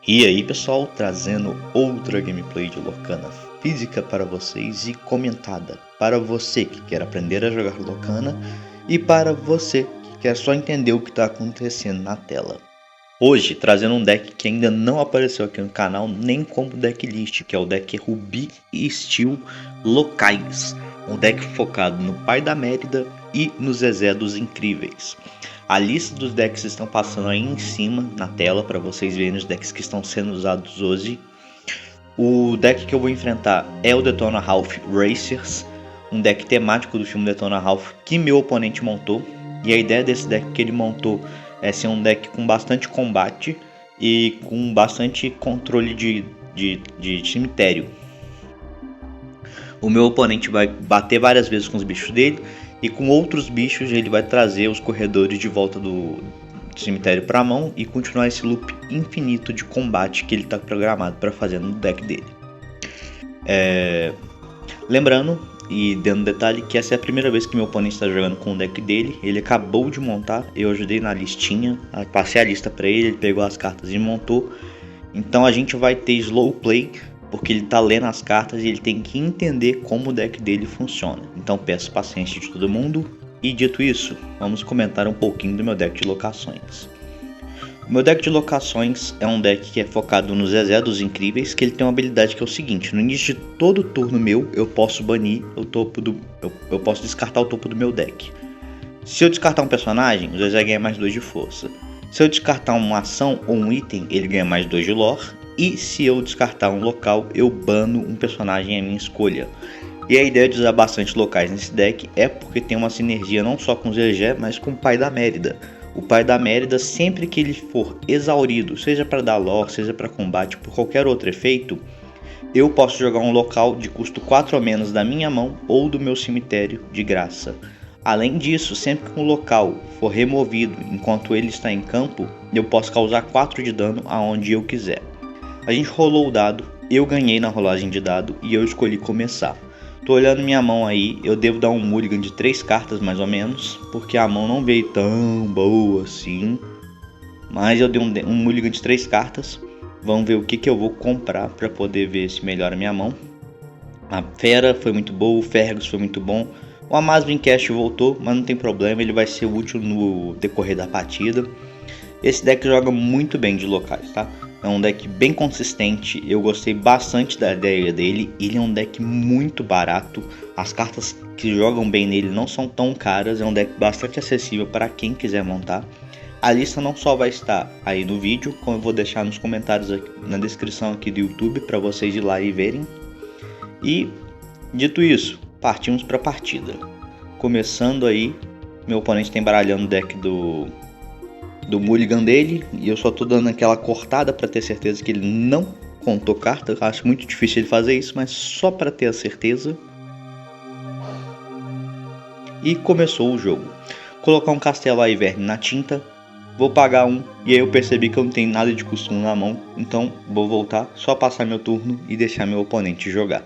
E aí pessoal, trazendo outra gameplay de Lorcana física para vocês e comentada para você que quer aprender a jogar Lorcana e para você que quer só entender o que está acontecendo na tela. Hoje trazendo um deck que ainda não apareceu aqui no canal nem como decklist, que é o deck Rubi e Steel Locais, um deck focado no Pai da Mérida e no Zezé dos Incríveis. A lista dos decks estão passando aí em cima na tela para vocês verem os decks que estão sendo usados hoje. O deck que eu vou enfrentar é o Detona Ralph Racers, um deck temático do filme Detona Ralph que meu oponente montou. E a ideia desse deck que ele montou é ser um deck com bastante combate e com bastante controle de cemitério. O meu oponente vai bater várias vezes com os bichos dele e com outros bichos ele vai trazer os corredores de volta do cemitério para a mão e continuar esse loop infinito de combate que ele está programado para fazer no deck dele. Lembrando e dando detalhe que essa é a primeira vez que meu oponente está jogando com o deck dele. Ele acabou de montar, eu ajudei na listinha, passei a lista para ele, ele pegou as cartas e montou. Então a gente vai ter slow play, porque ele está lendo as cartas e ele tem que entender como o deck dele funciona. Então peço paciência de todo mundo. E dito isso, vamos comentar um pouquinho do meu deck de locações. O meu deck de locações é um deck que é focado no Zezé dos Incríveis, que ele tem uma habilidade que é o seguinte: no início de todo turno meu, eu posso banir o topo do... eu posso descartar o topo do meu deck. Se eu descartar um personagem, o Zezé ganha mais 2 de força. Se eu descartar uma ação ou um item, ele ganha mais 2 de lore. E se eu descartar um local, eu bano um personagem à minha escolha. E a ideia de usar bastante locais nesse deck é porque tem uma sinergia não só com o Zezé, mas com o Pai da Mérida. O Pai da Mérida, sempre que ele for exaurido, seja para dar lore, seja para combate, por qualquer outro efeito, eu posso jogar um local de custo 4 ou menos da minha mão ou do meu cemitério de graça. Além disso, sempre que um local for removido enquanto ele está em campo, eu posso causar 4 de dano aonde eu quiser. A gente rolou o dado, eu ganhei na rolagem de dado e eu escolhi começar. Tô olhando minha mão aí, eu devo dar um mulligan de 3 cartas mais ou menos, porque a mão não veio tão boa assim. Mas eu dei um mulligan de 3 cartas. Vamos ver o que eu vou comprar para poder ver se melhora a minha mão. A Fera foi muito boa, o Fergus foi muito bom. O Amazvin Cash voltou, mas não tem problema, ele vai ser útil no decorrer da partida. Esse deck joga muito bem de locais, tá? É um deck bem consistente, eu gostei bastante da ideia dele. Ele é um deck muito barato, as cartas que jogam bem nele não são tão caras. É um deck bastante acessível para quem quiser montar. A lista não só vai estar aí no vídeo, como eu vou deixar nos comentários aqui, na descrição aqui do YouTube, para vocês ir lá e verem. E dito isso, partimos para a partida. Começando aí, meu oponente está embaralhando o deck do mulligan dele, e eu só tô dando aquela cortada para ter certeza que ele não contou carta. Eu acho muito difícil ele fazer isso, mas só para ter a certeza. E começou o jogo. Colocar um Castelo Aiverne na tinta, vou pagar um, e aí eu percebi que eu não tenho nada de costume na mão, então vou voltar, só passar meu turno e deixar meu oponente jogar.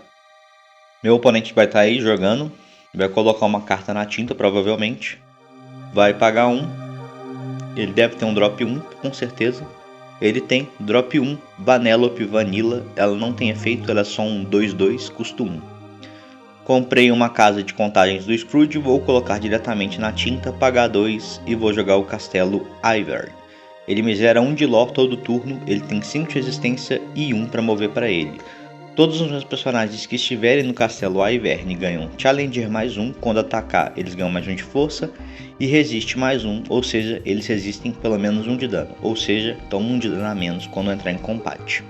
Meu oponente vai estar aí jogando, vai colocar uma carta na tinta provavelmente, vai pagar um. Ele deve ter um drop 1, com certeza. Ele tem drop 1, Vanellope Vanilla. Ela não tem efeito, ela é só um 2/2, custo 1. Comprei uma casa de contagens do Scrooge, vou colocar diretamente na tinta, pagar 2 e vou jogar o Castelo Aiverne. Ele me gera 1 de lore todo turno, ele tem 5 de resistência e 1 para mover para ele. Todos os meus personagens que estiverem no Castelo Aiverne ganham Challenger mais 1, quando atacar eles ganham mais 1 de força, e resiste mais 1, ou seja, eles resistem pelo menos 1 de dano, ou seja, tomam 1 de dano a menos quando entrar em combate.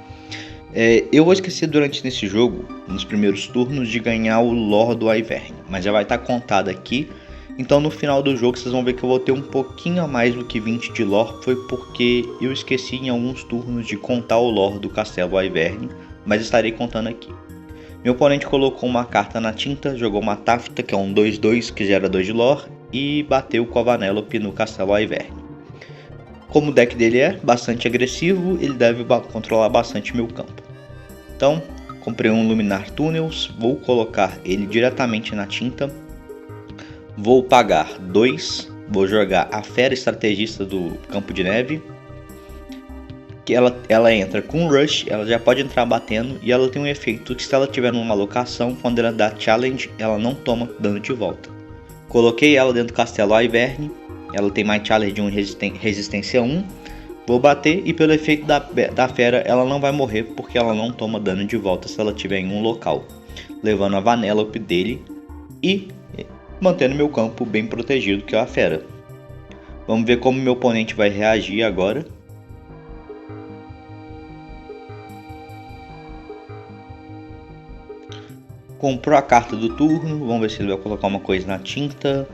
Eu vou esquecer durante nesse jogo, nos primeiros turnos, de ganhar o lore do Aiverne, mas já vai estar contado aqui. Então no final do jogo vocês vão ver que eu vou ter um pouquinho a mais do que 20 de lore, foi porque eu esqueci em alguns turnos de contar o lore do Castelo Aiverne, mas estarei contando aqui. Meu oponente colocou uma carta na tinta, jogou uma Tafta, que é um 2/2 que gera 2 de lore, e bateu com a Vanellope no Castelo Aiverne. Como o deck dele é bastante agressivo, ele deve controlar bastante meu campo. Então, comprei um Luminar Tunnels, vou colocar ele diretamente na tinta, vou pagar 2, vou jogar a Fera Estrategista do Campo de Neve, que ela entra com Rush, ela já pode entrar batendo, e ela tem um efeito que se ela tiver numa locação, quando ela dá Challenge, ela não toma dano de volta. Coloquei ela dentro do Castelo Ivern, ela tem mais Challenge de 1 resistência 1. Vou bater e pelo efeito da fera ela não vai morrer porque ela não toma dano de volta se ela estiver em um local. Levando a Vanellope dele e mantendo meu campo bem protegido, que é a fera. Vamos ver como meu oponente vai reagir agora. Comprou a carta do turno, vamos ver se ele vai colocar uma coisa na tinta.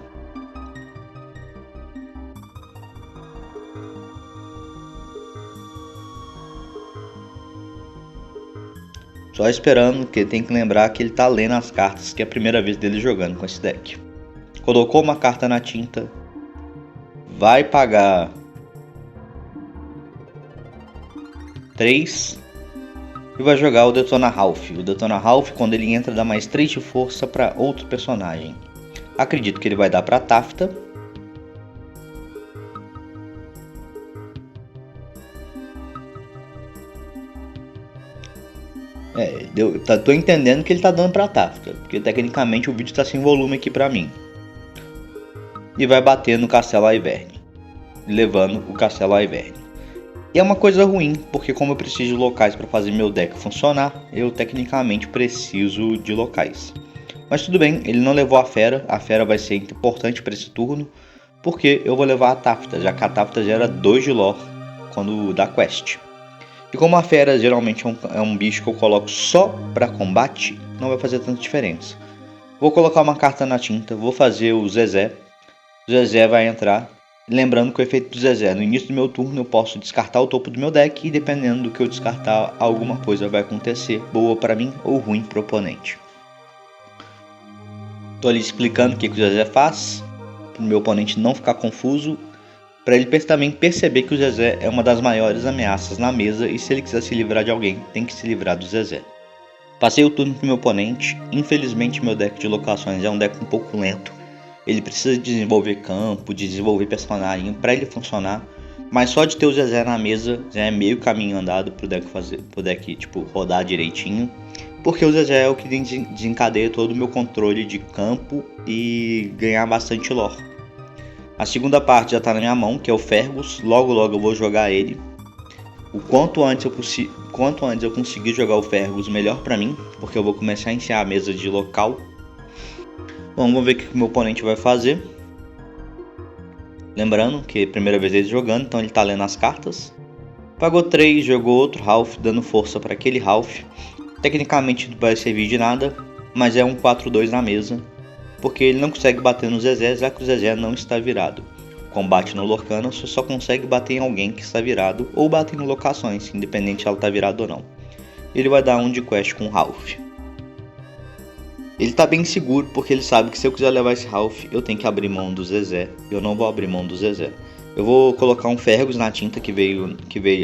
Só esperando, que tem que lembrar que ele tá lendo as cartas, que é a primeira vez dele jogando com esse deck. Colocou uma carta na tinta, vai pagar 3 e vai jogar o Detona Ralph. O Detona Ralph, quando ele entra, dá mais 3 de força para outro personagem. Acredito que ele vai dar para Tafta. Tô entendendo que ele tá dando para Tafta, porque tecnicamente o vídeo tá sem volume aqui para mim. E vai bater no Castelo Ivern, levando o Castelo Ivern. E é uma coisa ruim, porque como eu preciso de locais para fazer meu deck funcionar, eu tecnicamente preciso de locais. Mas tudo bem, ele não levou a fera vai ser importante para esse turno, porque eu vou levar a Tafta, já que a Tafta gera 2 de lore quando dá quest. E como a fera geralmente é um bicho que eu coloco só para combate, não vai fazer tanta diferença. Vou colocar uma carta na tinta, vou fazer o Zezé. O Zezé vai entrar. Lembrando que o efeito do Zezé, no início do meu turno eu posso descartar o topo do meu deck e dependendo do que eu descartar, alguma coisa vai acontecer, boa para mim ou ruim para o oponente. Tô ali explicando o que o Zezé faz, para o meu oponente não ficar confuso, para ele também perceber que o Zezé é uma das maiores ameaças na mesa e se ele quiser se livrar de alguém, tem que se livrar do Zezé. Passei o turno pro meu oponente, infelizmente meu deck de locações é um deck um pouco lento. Ele precisa desenvolver campo, desenvolver personagem para ele funcionar. Mas só de ter o Zezé na mesa já é meio caminho andado pro deck tipo, rodar direitinho. Porque o Zezé é o que desencadeia todo o meu controle de campo e ganhar bastante lore. A segunda parte já tá na minha mão, que é o Fergus. Logo eu vou jogar ele. O quanto antes eu conseguir jogar o Fergus, melhor pra mim. Porque eu vou começar a encher a mesa de local. Bom, vamos ver o que o meu oponente vai fazer. Lembrando que é a primeira vez ele jogando, então ele tá lendo as cartas. Pagou 3, jogou outro Ralph, dando força para aquele Ralph. Tecnicamente não vai servir de nada, mas é um 4-2 na mesa. Porque ele não consegue bater no Zezé, já que o Zezé não está virado. Combate no Lorcana, você só consegue bater em alguém que está virado ou bater em locações, independente se ela está virada ou não. Ele vai dar um de quest com o Ralph. Ele tá bem seguro porque ele sabe que se eu quiser levar esse Ralph, eu tenho que abrir mão do Zezé. Eu não vou abrir mão do Zezé. Eu vou colocar um Fergus na tinta que veio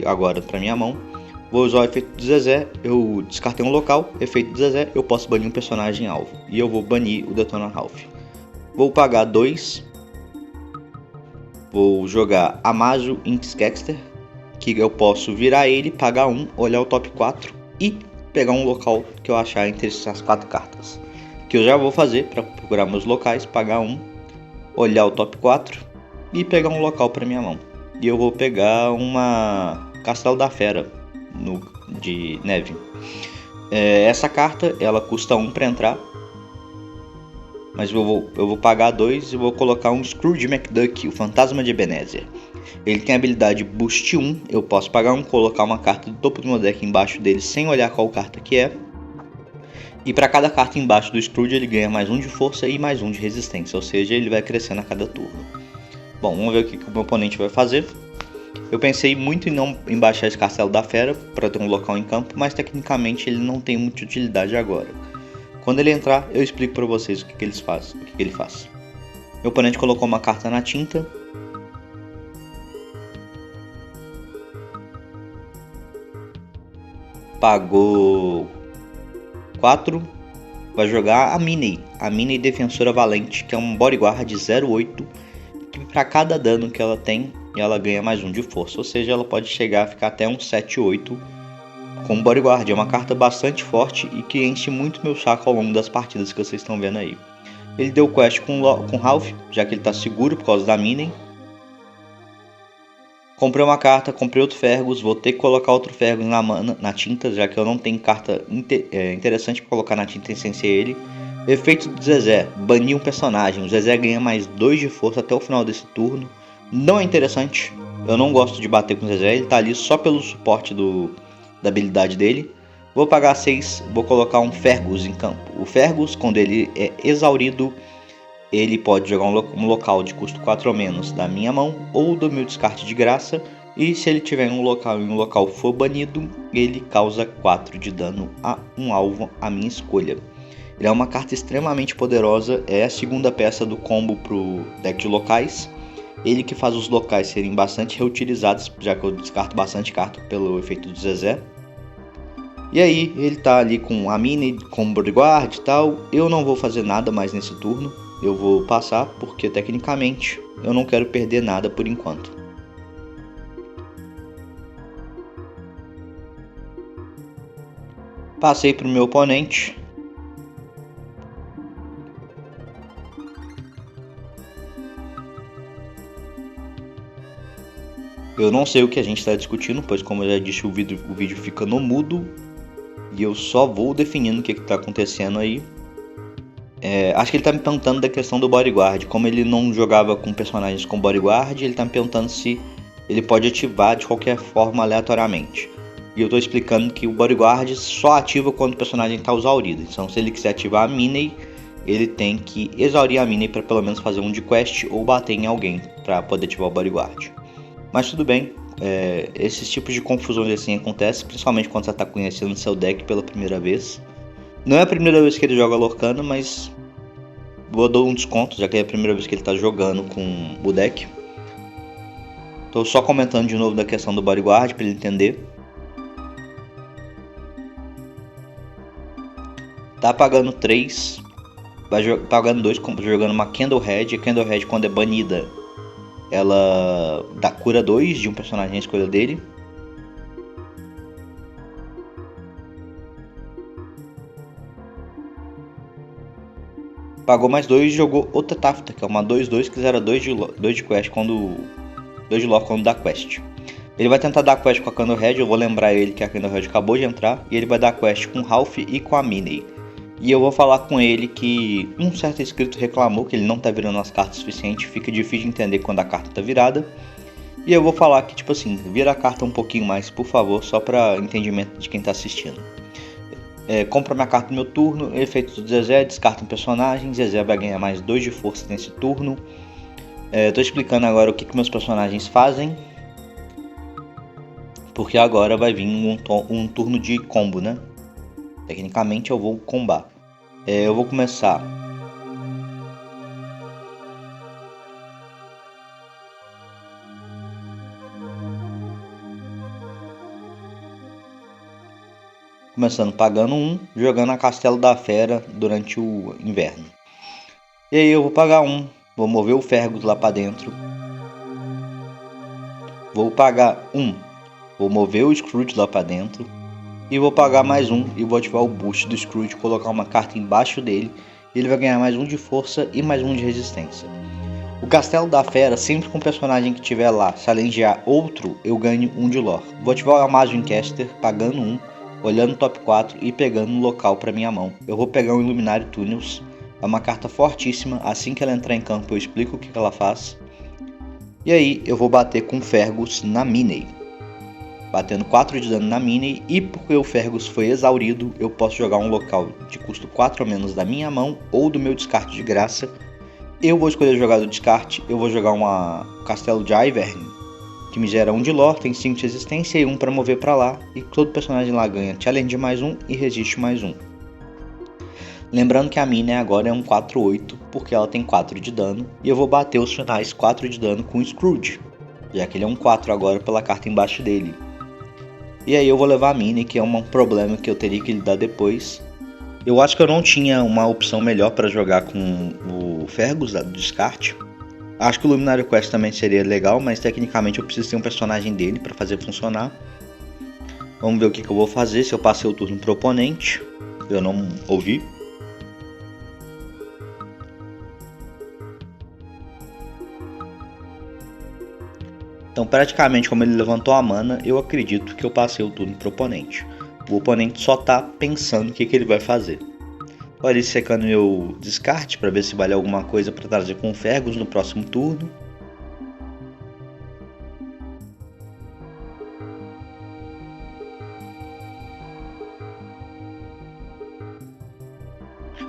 agora pra minha mão. Vou usar o efeito do Zezé, eu descartei um local, efeito do Zezé, eu posso banir um personagem alvo. E eu vou banir o Detona Ralph. Vou pagar 2. Vou jogar Amazo Inkscaster, que eu posso virar ele, pagar 1, olhar o top 4 e pegar um local que eu achar entre essas 4 cartas. Que eu já vou fazer para procurar meus locais, pagar 1, olhar o top 4 e pegar um local para minha mão. E eu vou pegar uma Castelo da Fera de neve. Essa carta ela custa 1 para entrar, mas eu vou pagar 2 e vou colocar um Scrooge McDuck, o Fantasma de Ebenezer. Ele tem a habilidade Boost 1, eu posso pagar 1, colocar uma carta do topo do meu deck embaixo dele sem olhar qual carta que é. E para cada carta embaixo do Scrooge ele ganha mais 1 de força e mais 1 de resistência, ou seja, ele vai crescendo a cada turno. Bom, vamos ver o que o meu oponente vai fazer. Eu pensei muito em baixar esse Castelo da Fera para ter um local em campo, mas tecnicamente ele não tem muita utilidade agora. Quando ele entrar, eu explico para vocês o que ele faz. Meu oponente colocou uma carta na tinta. Pagou 4, vai jogar a Minnie Defensora Valente, que é um bodyguard de 0,8, que para cada dano que ela tem, e ela ganha mais 1 de força, ou seja, ela pode chegar a ficar até um 7-8 com Bodyguard. É uma carta bastante forte e que enche muito meu saco ao longo das partidas que vocês estão vendo aí. Ele deu quest com Ralph, já que ele está seguro por causa da Minen. Comprei uma carta, comprei outro Fergus, vou ter que colocar outro Fergus na tinta, já que eu não tenho carta interessante para colocar na tinta sem ser ele. Efeito do Zezé, banir um personagem, o Zezé ganha mais 2 de força até o final desse turno. Não é interessante, eu não gosto de bater com o Zezé, ele tá ali só pelo suporte da habilidade dele. Vou pagar 6, vou colocar um Fergus em campo. O Fergus, quando ele é exaurido, ele pode jogar um local de custo 4 ou menos da minha mão ou do meu descarte de graça. E se ele tiver em um local for banido, ele causa 4 de dano a um alvo à minha escolha. Ele é uma carta extremamente poderosa, é a segunda peça do combo pro deck de locais. Ele que faz os locais serem bastante reutilizados, já que eu descarto bastante carta pelo efeito do Zezé. E aí, ele tá ali com a Mine, com Bodyguard e tal. Eu não vou fazer nada mais nesse turno. Eu vou passar, porque tecnicamente eu não quero perder nada por enquanto. Passei pro meu oponente. Eu não sei o que a gente está discutindo, pois como eu já disse, o vídeo fica no mudo. E eu só vou definindo o que está acontecendo aí. Acho que ele está me perguntando da questão do Bodyguard. Como ele não jogava com personagens com Bodyguard, ele está me perguntando se ele pode ativar de qualquer forma aleatoriamente. E eu estou explicando que o Bodyguard só ativa quando o personagem está exaurido. Então se ele quiser ativar a Mine, ele tem que exaurir a Mine para pelo menos fazer um de quest ou bater em alguém para poder ativar o Bodyguard. Mas tudo bem, esses tipos de confusões assim acontecem, principalmente quando você está conhecendo seu deck pela primeira vez. Não é a primeira vez que ele joga Lorcana, mas vou dar um desconto, já que é a primeira vez que ele está jogando com o deck. Estou só comentando de novo da questão do Bodyguard para ele entender. Tá pagando 3, pagando 2, jogando uma Candlehead. A Candlehead, quando é banida, ela dá cura 2 de um personagem à escolha dele. Pagou mais 2 e jogou outra Tafta, que é uma 2-2 que zera 2 de quest quando 2 de lore quando dá quest. Ele vai tentar dar quest com a Candlehead, eu vou lembrar ele que a Candlehead acabou de entrar. E ele vai dar quest com o Ralph e com a Mine. E eu vou falar com ele que um certo inscrito reclamou que ele não tá virando as cartas o suficiente. Fica difícil de entender quando a carta tá virada. E eu vou falar que, tipo assim, vira a carta um pouquinho mais, por favor, só para entendimento de quem tá assistindo. Compra minha carta no meu turno, efeito do Zezé, descarta um personagem, Zezé vai ganhar mais 2 de força nesse turno. Tô explicando agora o que meus personagens fazem, porque agora vai vir um turno de combo, né? Tecnicamente eu vou combar. Eu vou começar pagando 1, jogando a Castelo da Fera durante o inverno. E aí eu vou pagar 1, vou mover o Fergus lá pra dentro. Vou pagar 1, vou mover o Scrooge lá pra dentro. E vou pagar mais 1 e vou ativar o boost do Scrooge, colocar uma carta embaixo dele. E ele vai ganhar mais 1 de força e mais 1 de resistência. O Castelo da Fera, sempre com o personagem que tiver lá, se alengear outro, eu ganho 1 de lore. Vou ativar o Amazon Caster, pagando 1, olhando o top 4 e pegando um local para minha mão. Eu vou pegar o Illuminary Tunnels, é uma carta fortíssima, assim que ela entrar em campo eu explico o que ela faz. E aí eu vou bater com Fergus na Mine, batendo 4 de dano na Mine, e porque o Fergus foi exaurido, eu posso jogar um local de custo 4 ou menos da minha mão ou do meu descarte de graça. Eu vou escolher jogar do descarte, eu vou jogar um Castelo de Ivern, que me gera 1 de lore, tem 5 de resistência e 1 para mover para lá, e todo personagem lá ganha challenge mais 1 e resiste mais 1. Lembrando que a Mine agora é um 4-8, porque ela tem 4 de dano, e eu vou bater os finais 4 de dano com o Scrooge, já que ele é um 4 agora pela carta embaixo dele. E aí eu vou levar a Mine, que é um problema que eu teria que lidar depois. Eu acho que eu não tinha uma opção melhor para jogar com o Fergus do descarte. Acho que o Luminário Quest também seria legal, mas tecnicamente eu preciso ter um personagem dele para fazer funcionar. Vamos ver o que eu vou fazer, se eu passei o turno pro oponente. Eu não ouvi. Então praticamente como ele levantou a mana, eu acredito que eu passei o turno pro oponente. O oponente só tá pensando o que ele vai fazer. Olha ele secando meu descarte para ver se vale alguma coisa para trazer com o Fergus no próximo turno.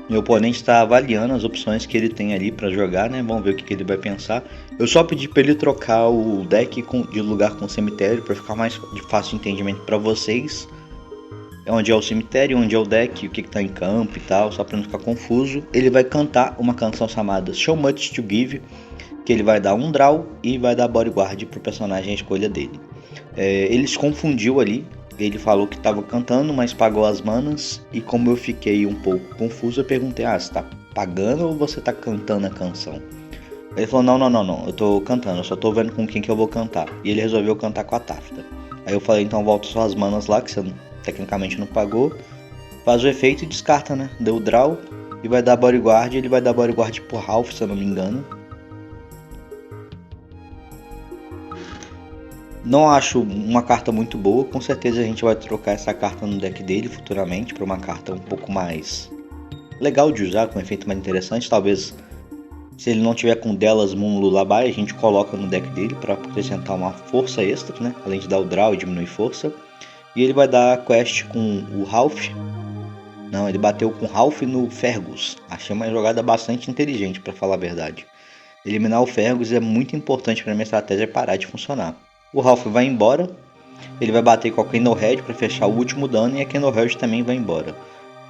Meu oponente está avaliando as opções que ele tem ali para jogar, né? Vamos ver o que ele vai pensar. Eu só pedi para ele trocar o deck de lugar com o cemitério para ficar mais de fácil entendimento para vocês. Onde é o cemitério, onde é o deck, o que está em campo e tal, só para não ficar confuso. Ele vai cantar uma canção chamada So Much to Give, que ele vai dar um draw e vai dar bodyguard pro personagem à escolha dele. Ele se confundiu ali. Ele falou que estava cantando, mas pagou as manas. E como eu fiquei um pouco confuso, eu perguntei: você está pagando ou você está cantando a canção? Ele falou: não, eu tô cantando, eu só tô vendo com quem que eu vou cantar. E ele resolveu cantar com a Tafta. Aí eu falei: então volta suas manas lá, que você tecnicamente não pagou. Faz o efeito e descarta, né? Deu o draw e vai dar bodyguard. Ele vai dar bodyguard pro Ralph, se eu não me engano. Não acho uma carta muito boa, com certeza a gente vai trocar essa carta no deck dele futuramente para uma carta um pouco mais legal de usar, com um efeito mais interessante. Talvez se ele não tiver com Delas Moon Lullaby, a gente coloca no deck dele para acrescentar uma força extra, né? Além de dar o draw e diminuir força. E ele vai dar quest com o Ralph. Não, ele bateu com o Ralph no Fergus. Achei uma jogada bastante inteligente, para falar a verdade. Eliminar o Fergus é muito importante para minha estratégia parar de funcionar. O Ralph vai embora, ele vai bater com a Candlehead para fechar o último dano e a Candlehead também vai embora.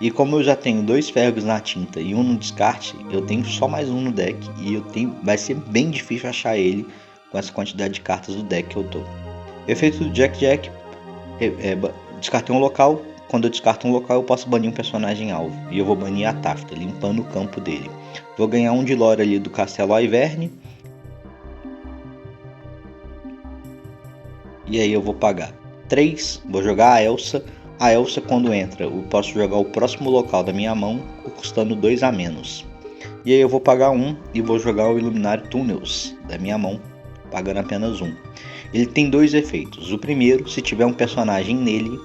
E como eu já tenho 2 Fergus na tinta e um no descarte, eu tenho só mais um no deck e vai ser bem difícil achar ele com essa quantidade de cartas do deck que eu tô. Efeito do Jack, descartei um local. Quando eu descarto um local eu posso banir um personagem alvo e eu vou banir a Tafta, limpando o campo dele. Vou ganhar um de lore ali do Castelo Aiverne. E aí eu vou pagar 3, vou jogar a Elsa. A Elsa, quando entra, eu posso jogar o próximo local da minha mão, custando 2 a menos. E aí eu vou pagar 1 e vou jogar o Illuminary Tunnels da minha mão, pagando apenas 1. Ele tem 2 efeitos. O primeiro, se tiver um personagem nele,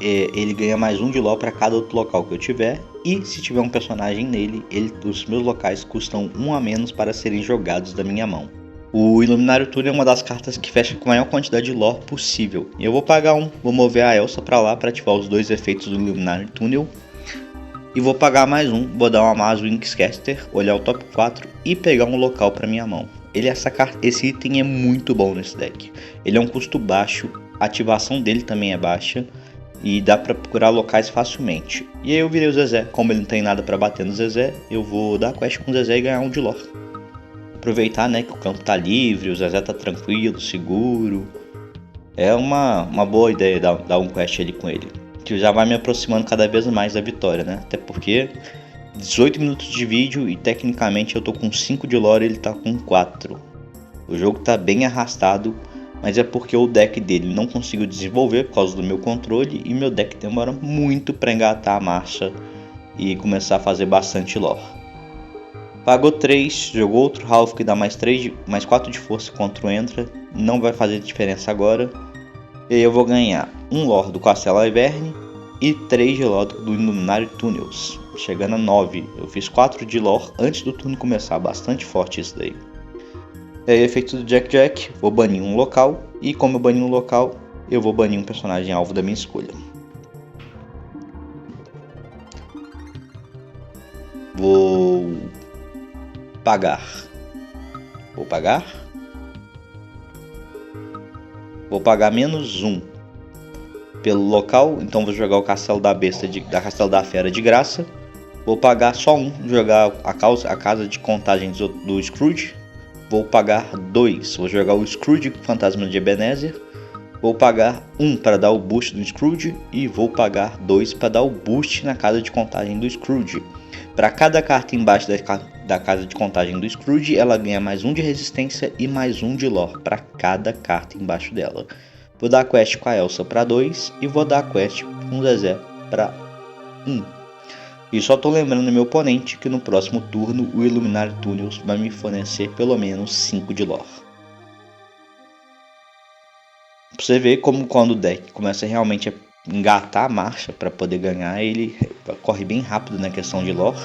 ele ganha mais 1 de lore para cada outro local que eu tiver. E se tiver um personagem nele, os meus locais custam 1 a menos para serem jogados da minha mão. O Illuminary Tunnel é uma das cartas que fecha com a maior quantidade de lore possível. Eu vou pagar 1, vou mover a Elsa para lá para ativar os 2 efeitos do Illuminary Tunnel. E vou pagar mais 1, vou dar uma Mazo Inkscaster, olhar o top 4 e pegar um local para minha mão. Esse item é muito bom nesse deck. Ele é um custo baixo, a ativação dele também é baixa e dá para procurar locais facilmente. E aí eu virei o Zezé. Como ele não tem nada para bater no Zezé, eu vou dar quest com o Zezé e ganhar 1 de lore. Aproveitar, né, que o campo tá livre, o Zezé tá tranquilo, seguro. É uma boa ideia dar um quest ali com ele, que já vai me aproximando cada vez mais da vitória, né? Até porque 18 minutos de vídeo e tecnicamente eu tô com 5 de lore e ele tá com 4. O jogo tá bem arrastado, mas é porque o deck dele não conseguiu desenvolver por causa do meu controle e meu deck demora muito para engatar a marcha e começar a fazer bastante lore. Pagou 3, jogou outro Ralph que dá mais 4 de força contra o Entra, não vai fazer diferença agora. E aí eu vou ganhar 1 lore do Castelo Aiverne e 3 de lore do Illuminary Tunnels, chegando a 9. Eu fiz 4 de lore antes do turno começar, bastante forte isso daí. E aí efeito do Jack, vou banir um local e como eu bani um local, eu vou banir um personagem alvo da minha escolha. Vou pagar. Vou pagar menos 1 pelo local, então vou jogar o Castelo da Besta, da Castelo da Fera de graça. Vou pagar só 1, jogar a casa de contagem do Scrooge. Vou pagar 2, vou jogar o Scrooge Fantasma de Ebenezer. Vou pagar 1 para dar o boost do Scrooge e vou pagar 2 para dar o boost na casa de contagem do Scrooge. Para cada carta embaixo da casa de contagem do Scrooge, ela ganha mais 1 de resistência e mais 1 de lore para cada carta embaixo dela. Vou dar a quest com a Elsa para 2 e vou dar a quest com o Zezé para 1. E só tô lembrando meu oponente que no próximo turno o Illuminary Tunnels vai me fornecer pelo menos 5 de lore. Pra você ver como quando o deck começa realmente a engatar a marcha para poder ganhar, ele corre bem rápido na questão de lore.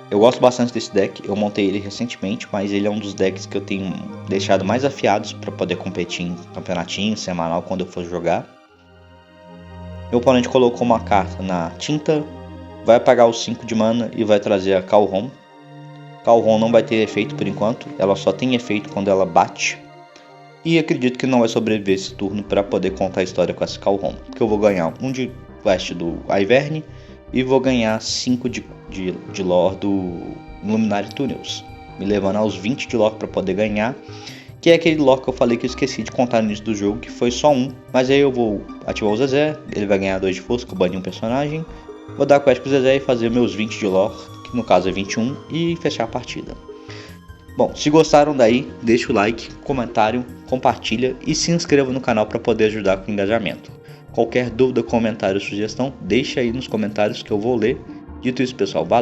Eu gosto bastante desse deck, eu montei ele recentemente, mas ele é um dos decks que eu tenho deixado mais afiados para poder competir em campeonatinho semanal quando eu for jogar. Meu oponente colocou uma carta na tinta, vai apagar os 5 de mana e vai trazer a Calhoun. Calhoun não vai ter efeito por enquanto, ela só tem efeito quando ela bate. E acredito que não vai sobreviver esse turno para poder contar a história com essa Calhoun, porque eu vou ganhar 1 de quest do Ivern e vou ganhar 5 de lore do Illuminary Tunnels, me levando aos 20 de lore para poder ganhar, que é aquele lore que eu falei que eu esqueci de contar no início do jogo, que foi só 1, mas aí eu vou ativar o Zezé, ele vai ganhar 2 de força, que eu bani um personagem, vou dar quest com o Zezé e fazer meus 20 de lore, que no caso é 21, e fechar a partida. Bom, se gostaram daí, deixa o like, comentário, compartilha e se inscreva no canal para poder ajudar com o engajamento. Qualquer dúvida, comentário ou sugestão, deixa aí nos comentários que eu vou ler. Dito isso, pessoal, valeu!